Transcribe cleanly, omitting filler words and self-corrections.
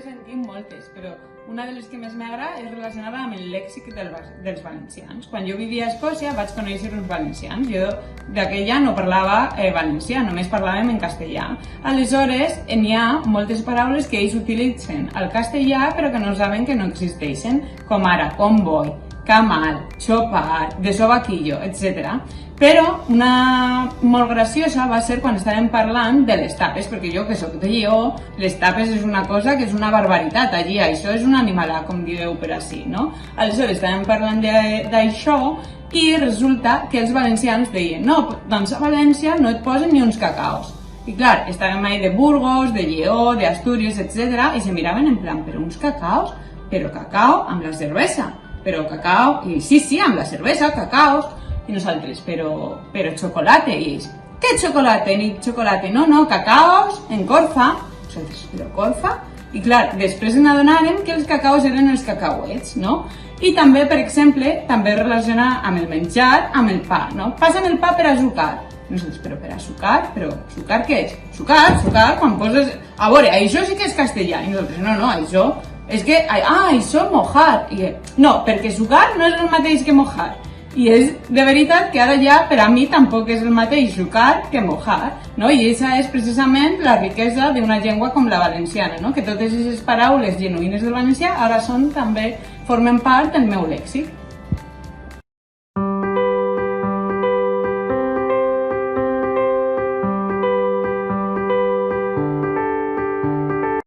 sentit moltes, però una de les que més m'agrada és relacionada amb el lèxic dels valencians. Quan jo vivia a Escòcia vaig conèixer uns valencians. Jo d'aquella no parlava valencià, només parlàvem en castellà. Aleshores, n'hi ha moltes paraules que ells utilitzen al castellà però que no saben que no existeixen, com ara convoy, camal, xopar, de sobaquillo, etc. Però una molt graciosa va ser quan estàvem parlant de les tapes, perquè jo, que soc de Lleó, les tapes és una cosa que és una barbaritat allí, això és un animalà, com dieu per així, no? Aleshores estàvem parlant d'això i resulta que els valencians deien no, doncs a València no et posen ni uns cacaos. I clar, estàvem ahí de Burgos, de Lleó, d'Astúries, etc. i se miraven en plan, però uns cacaos? Però cacao amb la cervesa. Però cacao, i sí, amb la cervesa, cacaos. I nosaltres, però xocolate, i ells, què xocolate? Ni xocolate, no, cacaos en Corfa. Nosaltres, però Corfa? I clar, després n'adonàrem que els cacaos eren els cacauets, no? I també, per exemple, també relaciona amb el menjar, amb el pa, no? Passa'm el pa per a sucar. Nosaltres, però per a sucar? Però sucar què és? Sucar, quan poses... A veure, això sí que és castellà. I nosaltres, no, això... És que, això mojar. I, no, perquè sucar no és el mateix que mojar. I és de veritat que ara ja per a mi tampoc és el mateix sucar que mojar, no? I aquesta és precisament la riquesa d'una llengua com la valenciana, no? Que totes aquestes paraules genuïnes del valencià ara també formen part del meu lèxic.